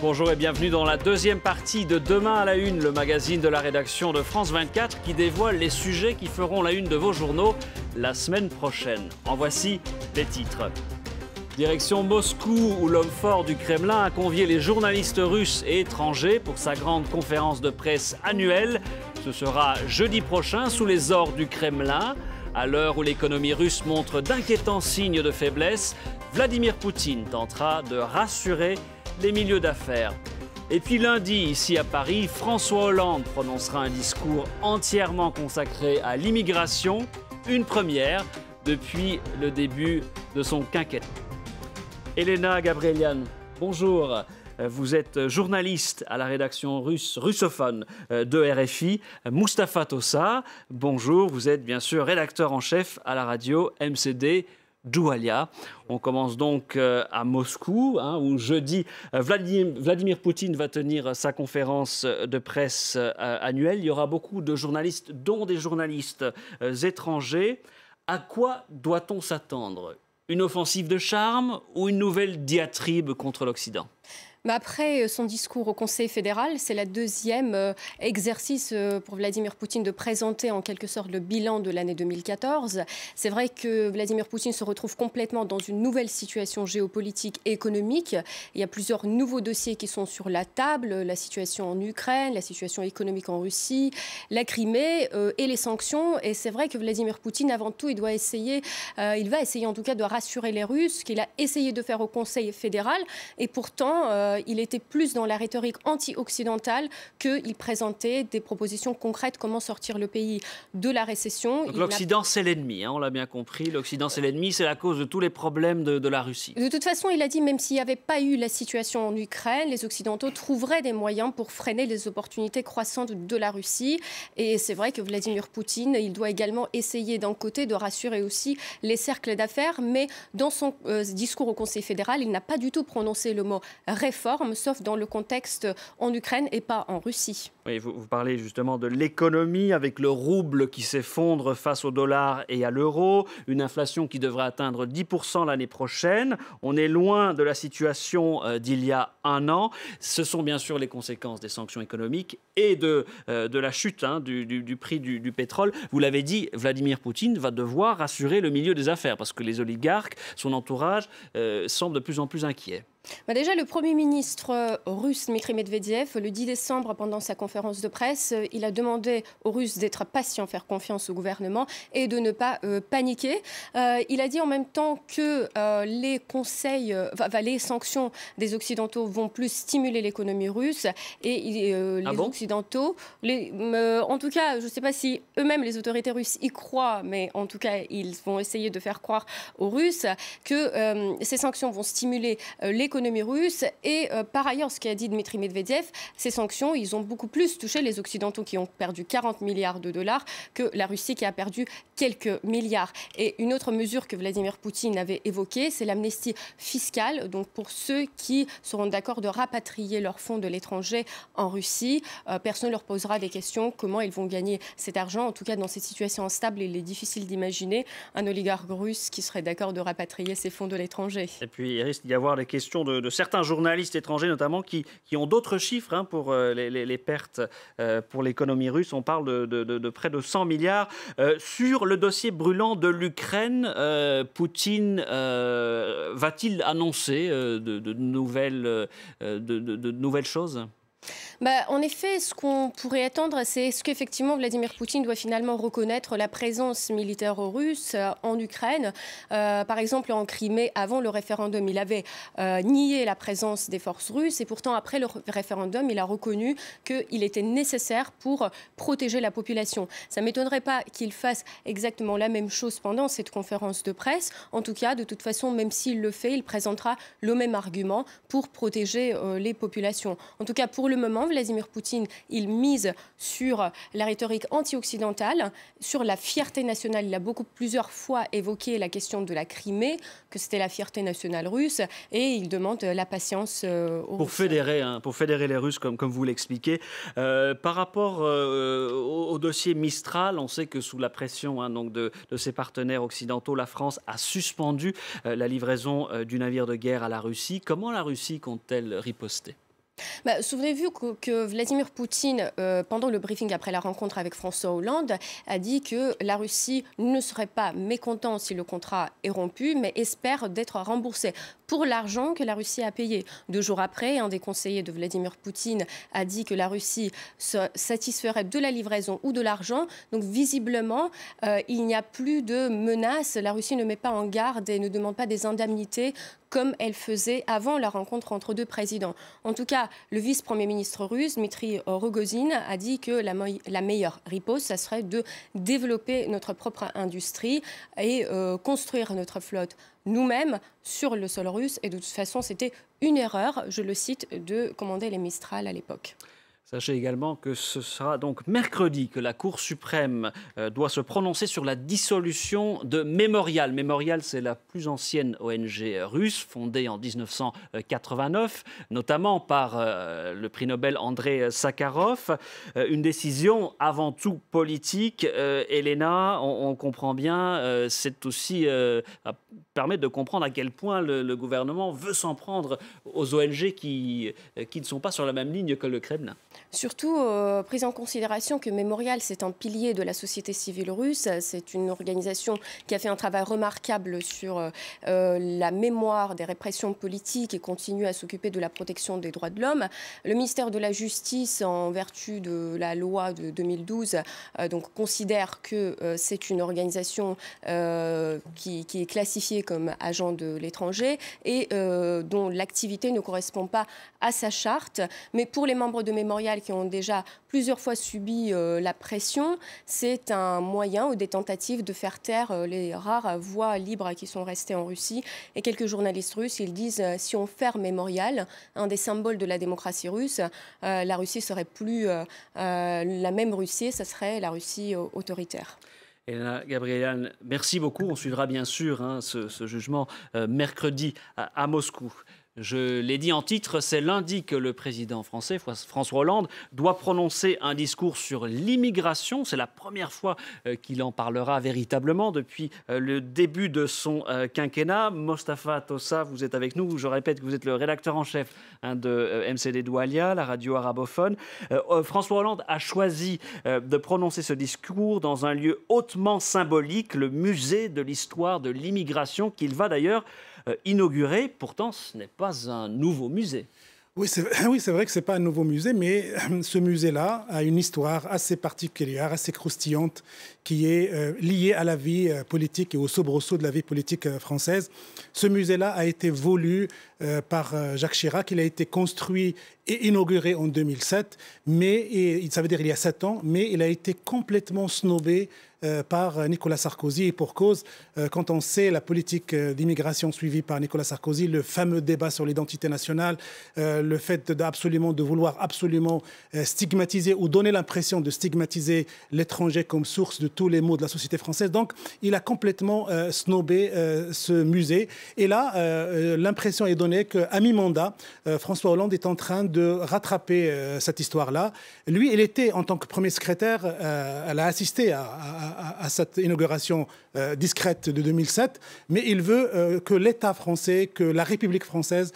Bonjour et bienvenue dans la deuxième partie de Demain à la Une, le magazine de la rédaction de France 24 qui dévoile les sujets qui feront la une de vos journaux la semaine prochaine. En voici les titres. Direction Moscou, où l'homme fort du Kremlin a convié les journalistes russes et étrangers pour sa grande conférence de presse annuelle. Ce sera jeudi prochain sous les ors du Kremlin. À l'heure où l'économie russe montre d'inquiétants signes de faiblesse, Vladimir Poutine tentera de rassurer les milieux d'affaires. Et puis lundi, ici à Paris, François Hollande prononcera un discours entièrement consacré à l'immigration, une première depuis le début de son quinquennat. Elena Gabrielian, bonjour. Vous êtes journaliste à la rédaction russophone de RFI. Mustapha Tossa, bonjour. Vous êtes bien sûr rédacteur en chef à la radio MCD Doualia. On commence donc à Moscou, où jeudi, Vladimir Poutine va tenir sa conférence de presse annuelle. Il y aura beaucoup de journalistes, dont des journalistes étrangers. À quoi doit-on s'attendre ? Une offensive de charme ou une nouvelle diatribe contre l'Occident ? Mais après son discours au Conseil fédéral, c'est la deuxième exercice pour Vladimir Poutine de présenter en quelque sorte le bilan de l'année 2014. C'est vrai que Vladimir Poutine se retrouve complètement dans une nouvelle situation géopolitique et économique. Il y a plusieurs nouveaux dossiers qui sont sur la table, la situation en Ukraine, la situation économique en Russie, la Crimée et les sanctions. Et c'est vrai que Vladimir Poutine, avant tout, il va essayer en tout cas de rassurer les Russes, qu'il a essayé de faire au Conseil fédéral. Et pourtant, il était plus dans la rhétorique anti-occidentale qu'il présentait des propositions concrètes, comment sortir le pays de la récession. Donc l'Occident, c'est l'ennemi, on l'a bien compris. L'Occident, c'est l'ennemi, c'est la cause de tous les problèmes de la Russie. De toute façon, il a dit, même s'il n'y avait pas eu la situation en Ukraine, les Occidentaux trouveraient des moyens pour freiner les opportunités croissantes de la Russie. Et c'est vrai que Vladimir Poutine, il doit également essayer d'un côté de rassurer aussi les cercles d'affaires, mais dans son discours au Conseil fédéral, il n'a pas du tout prononcé le mot réforme, sauf dans le contexte en Ukraine et pas en Russie. Oui, vous parlez justement de l'économie avec le rouble qui s'effondre face au dollar et à l'euro, une inflation qui devrait atteindre 10% l'année prochaine. On est loin de la situation d'il y a un an. Ce sont bien sûr les conséquences des sanctions économiques et de la chute du prix du pétrole. Vous l'avez dit, Vladimir Poutine va devoir rassurer le milieu des affaires parce que les oligarques, son entourage, semblent de plus en plus inquiets. Déjà, le Premier ministre russe Dmitry Medvedev, le 10 décembre, pendant sa conférence de presse, il a demandé aux Russes d'être patients, faire confiance au gouvernement et de ne pas paniquer. Il a dit en même temps que les sanctions des Occidentaux vont plus stimuler l'économie russe et Occidentaux, en tout cas, je ne sais pas si eux-mêmes, les autorités russes, y croient, mais en tout cas, ils vont essayer de faire croire aux Russes que ces sanctions vont stimuler l'économie russe. Et par ailleurs, ce qu'a dit Dmitry Medvedev, ces sanctions, ils ont beaucoup plus touché les Occidentaux qui ont perdu 40 milliards de dollars que la Russie qui a perdu quelques milliards. Et une autre mesure que Vladimir Poutine avait évoquée, c'est l'amnistie fiscale. Donc pour ceux qui seront d'accord de rapatrier leurs fonds de l'étranger en Russie, personne ne leur posera des questions comment ils vont gagner cet argent. En tout cas, dans cette situation instable, il est difficile d'imaginer un oligarque russe qui serait d'accord de rapatrier ses fonds de l'étranger. Et puis il risque d'y avoir des questions de certains journalistes étrangers notamment qui ont d'autres chiffres pour les pertes pour l'économie russe. On parle de près de 100 milliards. Sur le dossier brûlant de l'Ukraine, Poutine va-t-il annoncer de nouvelles choses ? En effet, ce qu'on pourrait attendre, c'est est-ce qu'effectivement Vladimir Poutine doit finalement reconnaître la présence militaire russe en Ukraine. Par exemple, en Crimée, avant le référendum, il avait nié la présence des forces russes et pourtant, après le référendum, il a reconnu qu'il était nécessaire pour protéger la population. Ça ne m'étonnerait pas qu'il fasse exactement la même chose pendant cette conférence de presse. En tout cas, de toute façon, même s'il le fait, il présentera le même argument pour protéger les populations. En tout cas, pour le moment, Vladimir Poutine, il mise sur la rhétorique anti-occidentale, sur la fierté nationale. Il a plusieurs fois évoqué la question de la Crimée, que c'était la fierté nationale russe, et il demande la patience aux Russes. Pour fédérer les Russes, comme vous l'expliquez. Par rapport au dossier Mistral, on sait que sous la pression donc de ses partenaires occidentaux, la France a suspendu la livraison du navire de guerre à la Russie. Comment la Russie compte-t-elle riposter ? Souvenez-vous que Vladimir Poutine, pendant le briefing après la rencontre avec François Hollande, a dit que la Russie ne serait pas mécontente si le contrat est rompu, mais espère d'être remboursé pour l'argent que la Russie a payé. 2 jours après, un des conseillers de Vladimir Poutine a dit que la Russie se satisferait de la livraison ou de l'argent. Donc visiblement, il n'y a plus de menaces. La Russie ne met pas en garde et ne demande pas des indemnités comme elle faisait avant la rencontre entre 2 présidents. En tout cas, le vice-premier ministre russe, Dmitry Rogozin, a dit que la meilleure riposte, ça serait de développer notre propre industrie et construire notre flotte nous-mêmes sur le sol russe. Et de toute façon, c'était une erreur, je le cite, de commander les Mistral à l'époque. Sachez également que ce sera donc mercredi que la Cour suprême doit se prononcer sur la dissolution de Memorial. Memorial, c'est la plus ancienne ONG russe, fondée en 1989, notamment par le prix Nobel Andrei Sakharov. Une décision avant tout politique. Elena, on comprend bien, c'est aussi permettre de comprendre à quel point le gouvernement veut s'en prendre aux ONG qui ne sont pas sur la même ligne que le Kremlin. Surtout, prise en considération que Memorial, c'est un pilier de la société civile russe. C'est une organisation qui a fait un travail remarquable sur la mémoire des répressions politiques et continue à s'occuper de la protection des droits de l'homme. Le ministère de la Justice, en vertu de la loi de 2012, donc, considère que c'est une organisation qui est classifiée comme agent de l'étranger et dont l'activité ne correspond pas à sa charte. Mais pour les membres de Memorial qui ont déjà plusieurs fois subi la pression, c'est un moyen ou des tentatives de faire taire les rares voix libres qui sont restées en Russie. Et quelques journalistes russes, ils disent si on ferme Memorial, un des symboles de la démocratie russe, la Russie serait plus la même Russie, ça serait la Russie autoritaire. Elena Gabrielian, merci beaucoup. On suivra bien sûr ce jugement mercredi à Moscou. Je l'ai dit en titre, c'est lundi que le président français, François Hollande, doit prononcer un discours sur l'immigration. C'est la première fois qu'il en parlera véritablement depuis le début de son quinquennat. Mostafa Tossa, vous êtes avec nous. Je répète que vous êtes le rédacteur en chef de MCD Doualia, la radio arabophone. François Hollande a choisi de prononcer ce discours dans un lieu hautement symbolique, le musée de l'histoire de l'immigration, qu'il va d'ailleurs inauguré. Pourtant, ce n'est pas un nouveau musée. Oui, c'est vrai que ce n'est pas un nouveau musée, mais ce musée-là a une histoire assez particulière, assez croustillante, qui est liée à la vie politique et au soubresaut de la vie politique française. Ce musée-là a été voulu par Jacques Chirac. Il a été construit et inauguré en 2007, ça veut dire il y a 7 ans, mais il a été complètement snobé par Nicolas Sarkozy, et pour cause, quand on sait la politique d'immigration suivie par Nicolas Sarkozy, le fameux débat sur l'identité nationale, le fait de vouloir absolument stigmatiser ou donner l'impression de stigmatiser l'étranger comme source de tous les maux de la société française. Donc, il a complètement snobé ce musée. Et là, l'impression est donnée qu'à mi-mandat, François Hollande est en train de rattraper cette histoire-là. Lui, il était, en tant que premier secrétaire, elle a assisté à cette inauguration discrète de 2007, mais il veut que l'État français, que la République française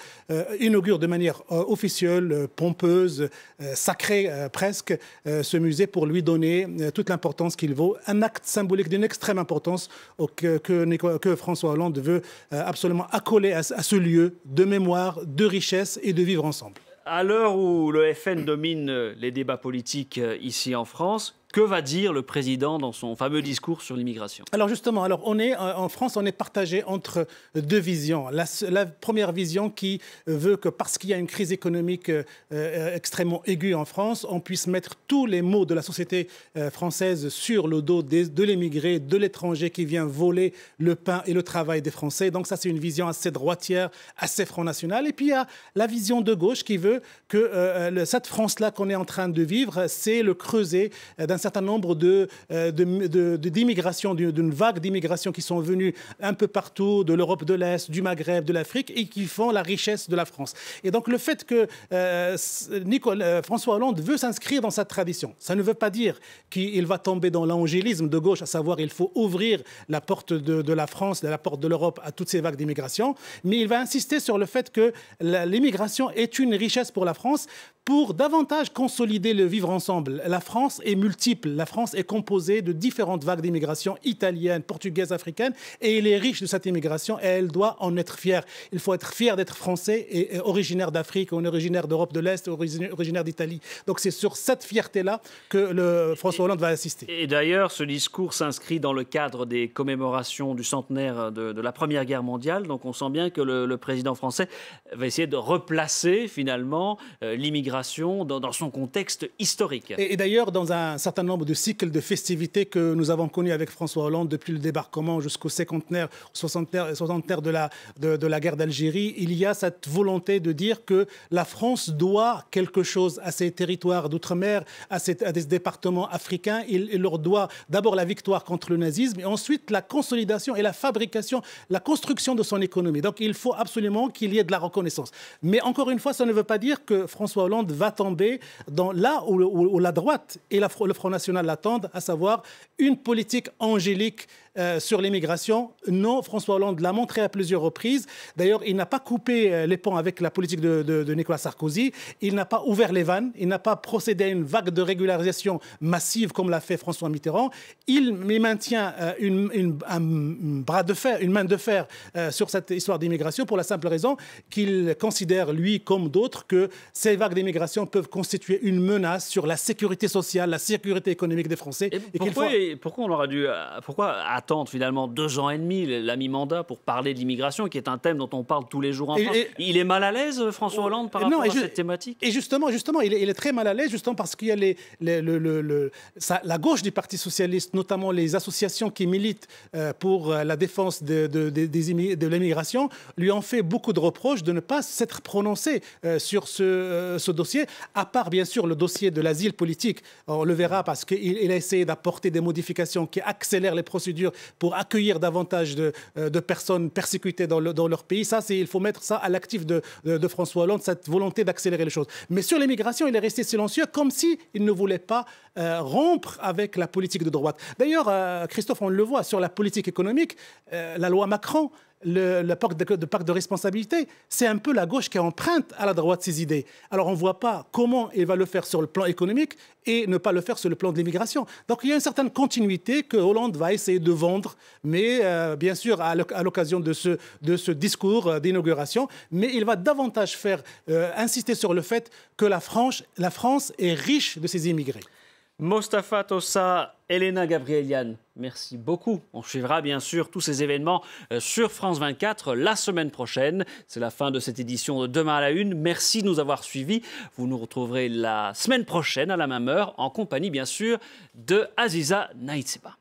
inaugure de manière officieuse, pompeuse, sacrée presque, ce musée pour lui donner toute l'importance qu'il vaut. Un acte symbolique d'une extrême importance que François Hollande veut absolument accoler à ce lieu de mémoire, de richesse et de vivre ensemble. À l'heure où le FN domine les débats politiques ici en France, Que va dire le président dans son fameux discours sur l'immigration? Alors justement, en France, on est partagé entre deux visions. La première vision qui veut que parce qu'il y a une crise économique extrêmement aiguë en France, on puisse mettre tous les maux de la société française sur le dos de l'émigré, de l'étranger qui vient voler le pain et le travail des Français. Donc ça, c'est une vision assez droitière, assez Front National. Et puis il y a la vision de gauche qui veut que cette France-là qu'on est en train de vivre, c'est le creuset d'un certain nombre d'immigration, d'une vague d'immigration qui sont venues un peu partout, de l'Europe de l'Est, du Maghreb, de l'Afrique, et qui font la richesse de la France. Et donc le fait que François Hollande veut s'inscrire dans cette tradition, ça ne veut pas dire qu'il va tomber dans l'angélisme de gauche, à savoir il faut ouvrir la porte de la France, la porte de l'Europe à toutes ces vagues d'immigration, mais il va insister sur le fait que l'immigration est une richesse pour la France, pour davantage consolider le vivre ensemble. La France est multiple, la France est composée de différentes vagues d'immigration italienne, portugaise, africaine, et elle est riche de cette immigration et elle doit en être fière. Il faut être fier d'être français et originaire d'Afrique, on est originaire d'Europe de l'Est, originaire d'Italie. Donc c'est sur cette fierté-là que François Hollande va insister. Et d'ailleurs, ce discours s'inscrit dans le cadre des commémorations du centenaire de la Première Guerre mondiale. Donc on sent bien que le président français va essayer de replacer finalement l'immigration dans son contexte historique. Et d'ailleurs, dans un certain nombre de cycles de festivités que nous avons connus avec François Hollande depuis le débarquement jusqu'au cinquantenaire, soixantenaire de la guerre d'Algérie, il y a cette volonté de dire que la France doit quelque chose à ses territoires d'outre-mer, à des départements africains. Il leur doit d'abord la victoire contre le nazisme et ensuite la consolidation et la fabrication, la construction de son économie. Donc il faut absolument qu'il y ait de la reconnaissance. Mais encore une fois, ça ne veut pas dire que François Hollande va tomber là où la droite et le Front National l'attendent, à savoir une politique angélique sur l'immigration. Non, François Hollande l'a montré à plusieurs reprises. D'ailleurs, il n'a pas coupé les ponts avec la politique de Nicolas Sarkozy. Il n'a pas ouvert les vannes. Il n'a pas procédé à une vague de régularisation massive comme l'a fait François Mitterrand. Il maintient un bras de fer, une main de fer sur cette histoire d'immigration pour la simple raison qu'il considère, lui comme d'autres, que ces vagues d'immigration peuvent constituer une menace sur la sécurité sociale, la sécurité économique des Français. Pourquoi attendre finalement 2 ans et demi, la mi-mandat, pour parler de l'immigration, qui est un thème dont on parle tous les jours en France? Il est mal à l'aise, François Hollande, par rapport à cette thématique? Et justement, il est très mal à l'aise, justement parce qu'il y a la gauche du Parti socialiste, notamment les associations qui militent pour la défense de l'immigration, lui ont fait beaucoup de reproches de ne pas s'être prononcé sur ce dossier, à part bien sûr le dossier de l'asile politique. On le verra parce qu'il a essayé d'apporter des modifications qui accélèrent les procédures pour accueillir davantage de personnes persécutées dans leur pays. Ça, il faut mettre ça à l'actif de François Hollande, cette volonté d'accélérer les choses. Mais sur l'immigration, il est resté silencieux, comme s'il ne voulait pas rompre avec la politique de droite. D'ailleurs, Christophe, on le voit, sur la politique économique, la loi Macron, le pacte de responsabilité, c'est un peu la gauche qui emprunte à la droite ses idées. Alors on ne voit pas comment il va le faire sur le plan économique et ne pas le faire sur le plan de l'immigration. Donc il y a une certaine continuité que Hollande va essayer de vendre, mais bien sûr à l'occasion de ce discours d'inauguration, mais il va davantage insister sur le fait que la France est riche de ses immigrés. Mostafa Tossa, Elena Gabrielian, merci beaucoup. On suivra bien sûr tous ces événements sur France 24 la semaine prochaine. C'est la fin de cette édition de Demain à la Une. Merci de nous avoir suivis. Vous nous retrouverez la semaine prochaine à la même heure en compagnie bien sûr de Aziza Naïtseba.